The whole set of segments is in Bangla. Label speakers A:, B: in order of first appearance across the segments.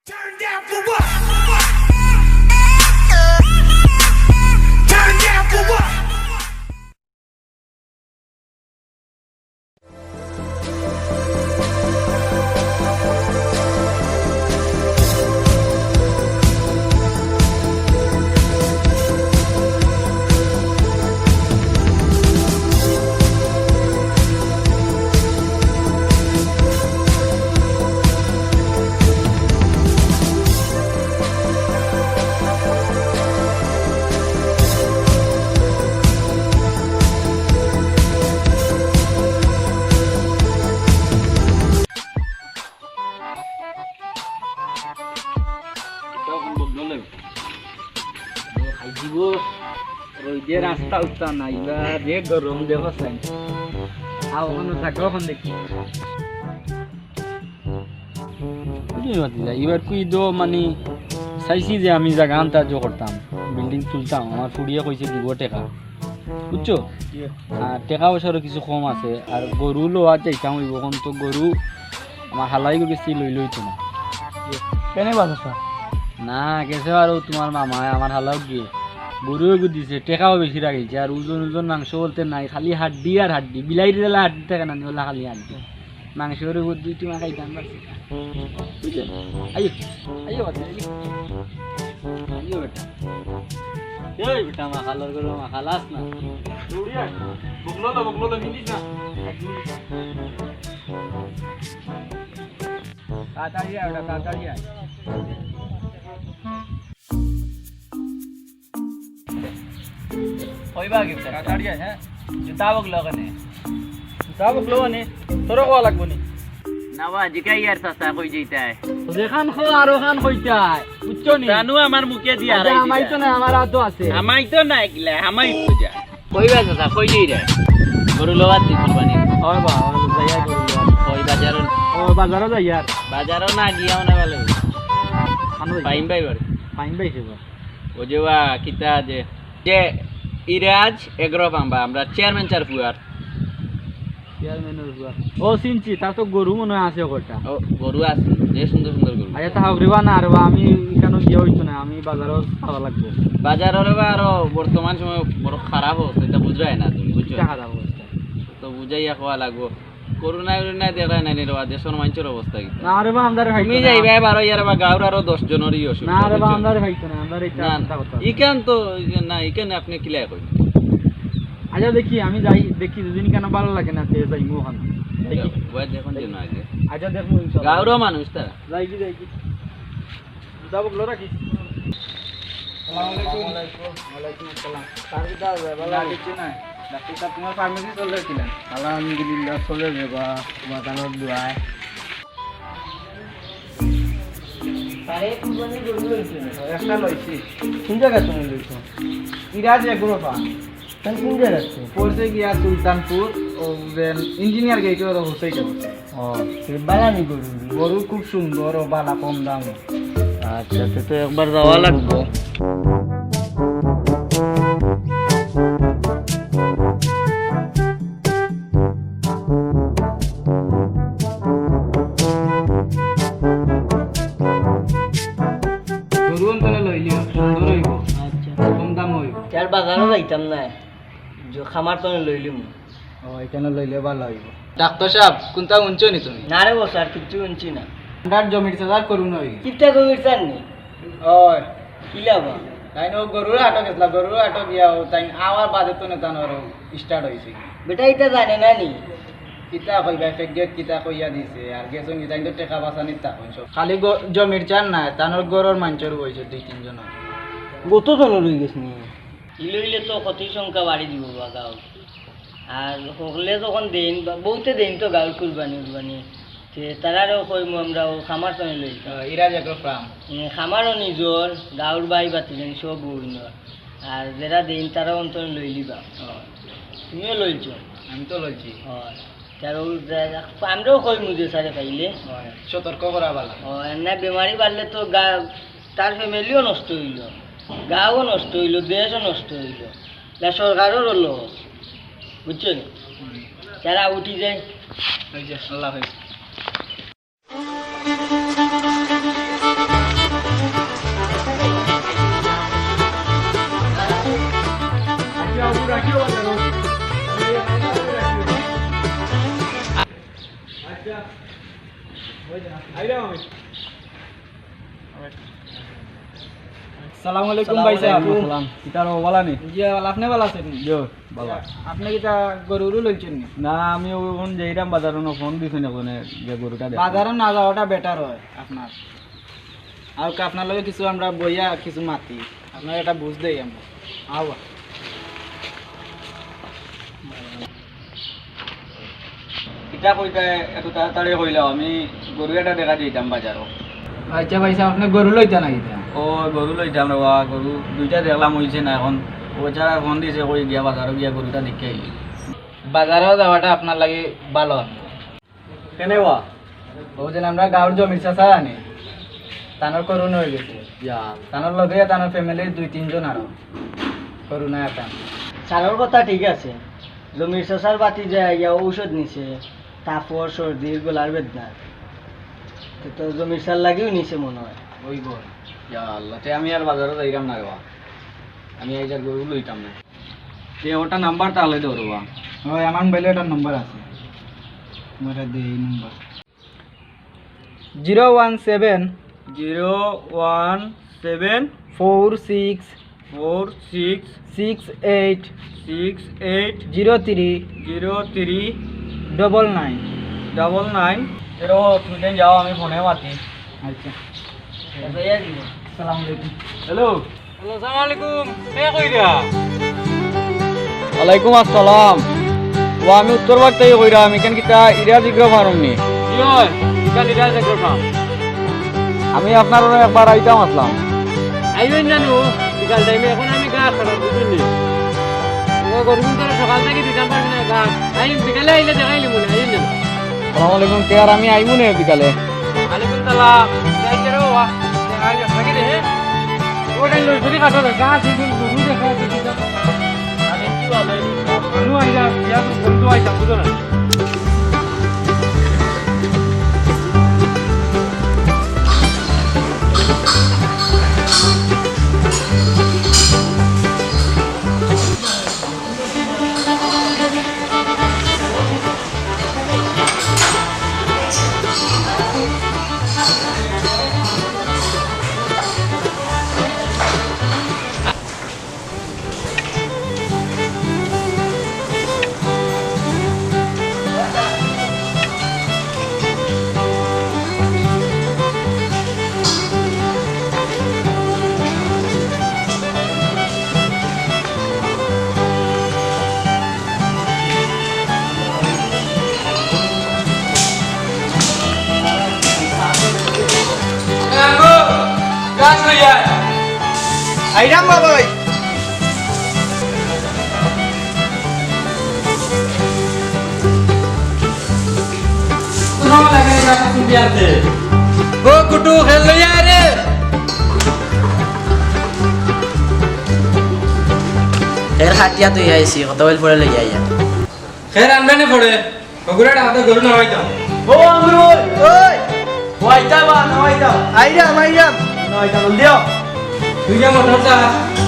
A: Turn down for what? Turn down for what?
B: যে রাস্তা উঠতা না এবার যে গরম দেখো সাইন আও ওখানে থাকো ওখান দেখি এবার কুই দো মানে চাইছি যে আমি জায়গা আনতা জো করতাম বিল্ডিং তুলতাম আমার ফুড়িয়ে কইছে দিব টাকা বুঝছো আর টাকা পয়সারও কিছু কম আছে আর গরু লোয়া চাইতাম হইব এখন তো গরু আমার হালাই গেছি লইতো না
C: কেনে বাসা
B: না গেছে আর তোমার মামা আমার হালাও গিয়ে গরুও দিছে টেকাও বেশি রাখিছে আর ওজন মাংস বলতে নাই খালি হাড্ডি আর হাড্ডি বিলাইরি দিলে হাড্ডি থাকে না হলে খালি হাড্ডি মাংসের দুই টিমা খাইতাম বুঝলেন আইও আইও আইও বেটা এই বেটা মা খালার গরু মা খালাস না বকলো মিনিস না তাড়াতাড়ি আয় বেটা তাড়াতাড়ি আয় হইবা কি তাড়াতাড়ি আয় হ্যাঁ জুতা বকলো কেনে জুতা বকলো নে তোর কোয়া লাগবো নি নাওয়া জিকাই আর সাসা কই যাইতায় যেখান খো আর ওখান কইতায় বুঝছো নি জানো আমার মুখে দিয়া রাই আমাই তো না আমার তো আছে আমাই তো না একলা আমাই তো যা কইবা সাসা কই যাই রে গরু লোয়াত দি কুরবানি ওই বা যাইয়া গরু লোয়াত ওই বাজারও যাই আর বাজারও না গিয়াও না বলে পাইম ভাই সেবা ও যেবা কিতা যে ইরাজ এগ্রো পাম্বা আমরা চেয়ারম্যান চার ফুয়ার চেয়ারম্যানের ফুয়ার ও সিনচি তার তো গরু মনে আছে ওটা ও গরু আছে যে সুন্দর সুন্দর গরু আচ্ছা তা হবরিবা না আর আমি কেন গিয়ে হইতো না আমি বাজারও খাওয়া লাগবে বাজারের আরো বর্তমান সময় বড় খারাপ হচ্ছে এটা বুঝায় না তুমি বুঝছো খারাপ অবস্থা তো বুঝাইয়া খাওয়া লাগবে করোনা দেখা নাই রে দেশের মানুষের অবস্থা কি না রে বা আমদারে ভাই তুমি যাইবা বারো ইয়ার বা গাঁর আরো 10 জনেরই অসুবিধা না রে বা আমদারে ভাইতো না আমদারে এটা চিন্তা করতে ইকান তো না ইকান আপনি কিলাই কই আচ্ছা দেখি আমি যাই দেখি দুদিন কেন ভালো লাগে না তে যাই মোহন দেখি ওই দেখুন যে না আগে আচ্ছা দেখো ইনশাআল্লাহ গাঁর মানুষ তারা যাই কি যাব গলো রাখি আসসালামু আলাইকুম ওয়ালাইকুম আসসালাম তার কি দাও ভালো কিছু না ডাক্তার তোমার ফার্মেসি চলে ছিলেন আলহামদুলিল্লাহ চলে যাবা তোমার কানের দোয়ায় তারে কুরবানি গরু লইছে একটা লইছি কোন জায়গা তুমি লইছো ইরাজ এগুলো পা কোন জায়গা আছে পড়ছে গিয়া সুলতানপুর ও ইঞ্জিনিয়ার গেইটো আর হোসাইটা ও সে বালানি গরু খুব সুন্দর ও বালা কম দাম আচ্ছা তো একবার যাওয়া লাগবে বাজারও যাইতাম না খামার তো লইলিম ও এখানে লইলে ভালো হইব ডাক্তার সাহেব কোনটা উঞ্চো নি তুমি না রে বস আর কিছু উঞ্চি না ডার জমির চাষ করুন হই কিটা জমির চাষ নি ওই কিলাবা তাই নো গরুর হাটে গেছলা গরুর হাটে গিয়া তাই আওয়ার বাদে তো নেতা নর স্টার্ট হইছে বেটা এটা জানে না নি কিতা কইবা ফেগেট কিতা কইয়া দিছে আর গেছন কি তাই তো টাকা বাঁচানি তা কইছো খালি জমির চাষ না তানোর গরুর মাঞ্চর হইছে 2-3 জন গত জন রই গেছ নি ইলইলে তো ক্ষতির সংখ্যা বাড়ি দিব বা গাঁও আর হলে যখন দেন বহুতে দেন তো গাঁও কুরবানি তারারও কইম আমরা খামার তো লই ইরাজ এগ্রো ফার্ম খামারও নিজর গাঁওর বাই বাতিলেন সব বইন আর যারা দেন তারা অন্তর লই লিবা তুমিও লইছ আমি তো লইছি হয় তার আমরাও কইমু যে সারে পাইলে সতর্ক করা ভালো না বেমারি বাড়লে তো তার ফ্যামিলিও নষ্ট হইল গাঁও নষ্ট হইল দেশও নষ্ট হইল সরকারেরও লস বুঝছেন যারা উঠি যায় আল্লাহ
C: সালাম আলাইকুম ভাই সাহেব।
B: সালাম কিতার ওয়ালা নি
C: জি আপনি ভালো আছেন?
B: জো বাবা
C: আপনি কিটা গরুরও লইছেন নি?
B: না আমি ওন যাইরাম বাজার ন ফোন দিছ না কোনে যে গরুটা দেখ
C: বাজারে না যাওয়াটা বেটার হয় আপনার। আর আপনার লগে কিছু আমরা বইয়া কিছু মাতি আপনার এটা বুঝ দেই আমরা। আওয়া
B: কিতা কইতা এত তাড়াতাড়ি কইলাও আমি গরু এটা দেখা দিতাম বাজারও
C: আচ্ছা ভাই সাহেব আপনি গরু লইতা নাকি?
B: ও গরু লইতাম রে বা গরু দুইটা দেখলাম হইছে না এখন ও যারা ফোন দিছে কই গিয়া বাজারও গিয়া গরুটা দেখে আইলি
C: বাজারেও যাওয়াটা আপনার লাগে ভালো।
B: কেনে বা
C: ও যেন আমরা গাঁৱৰ জমির চাষা আনি তানোর করোনা হয়ে গেছে।
B: ইয়া
C: তানোর লগে তানোর ফ্যামিলির 2-3 জন আরো করোনা একটা।
A: সারের কথা ঠিক আছে, জমির শশার বাতি যায় ইয়া ঔষধ নিছে তারপর সর্দির গোলার বেদনা তো জমির সার লাগিও নিছে মনে হয়।
C: ওই বল
B: ইয়া আল্লাহ তে আমি আর বাজারও যাইরাম না রে বা আমি এই যে গরু লইতাম না তে ওটা নাম্বার তাহলে দেও রে বা
C: ওই আমার মোবাইলে একটা নম্বর আছে, মোটা দেই নম্বর 017
B: 017
C: 46
B: 46
C: 68
B: 68
C: 03
B: 03
C: 99।
B: 99 এরো তুমি যাও আমি ফোনে মাতি
C: আচ্ছা আসসালামু আলাইকুম।
B: হ্যালো
C: হ্যালো আসসালামু আলাইকুম। কে কইরা?
B: ওয়ালাইকুম আসসালাম ও আমি উত্তরবাগ থেকে কইরা আমি কেন কিতা ইরিয়া জিগ্র ফার্ম নি
C: কি হয় কাল ইরা দেখো না
B: আমি আপনার একবার আইতাম আসলাম
C: আইবেন জানো বিকাল টাইমে এখন আমি গা খারাপ বুঝুনি ও গরম করে সকাল থেকে দিতাম পারি না গা আই বিকালে আইলে দেখাইলি মনে আইন না।
B: আসসালামু আলাইকুম কে আর আমি আইমু নে বিকালে
C: আলাইকুম সালাম যাইতে রো ওয়া আই থাকি দে ওটা লই ধরে কাটো গা সিগুন গুরু দেখা দিতাম আমি কি বলে আনু আইলা ইয়া বন্ধু আইতা বুঝো না
A: আইরাম বাবা ভাই
C: তোমার লাগে গা তুমি আনতে
B: ও কুটু খেল লইয়া রে
A: এর হাতিয়া তুই আইছি কত বেল পড়ে লই আইয়া
B: খের আনবে নে পড়ে বগুড়াটা হাতে গরু না হইতাম
A: ও আমরুল ওই ওইটা বা না ওইটা আইরাম না ওইটা বল দিও
B: তুই যে মোটরটা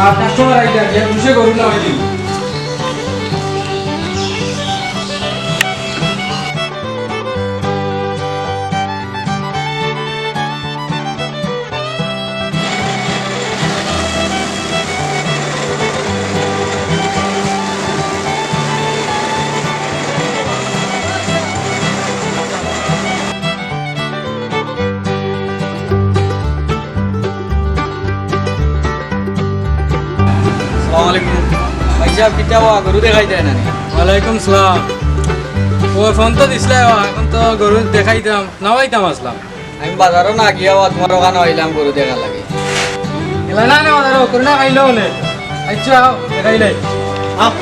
B: আর কাস্টমার আইতা যে খুশি গরু না হইলি আসসালামু আলাইকুম ভাই সাহেব কিতা গরু দেখাই দেয় না
D: ওয়ালাইকুম সালাম। ও ফোন তো দিছিলে এখন তো গরু দেখাইতাম নাওয়াইতাম আসলাম।
B: আমি বাজারও না গিয়া তোমার ওখানে আইলাম গরু দেখার লাগে
D: এলা না না করোনা খাইলো হলে আচ্ছা দেখাইলে
A: আপ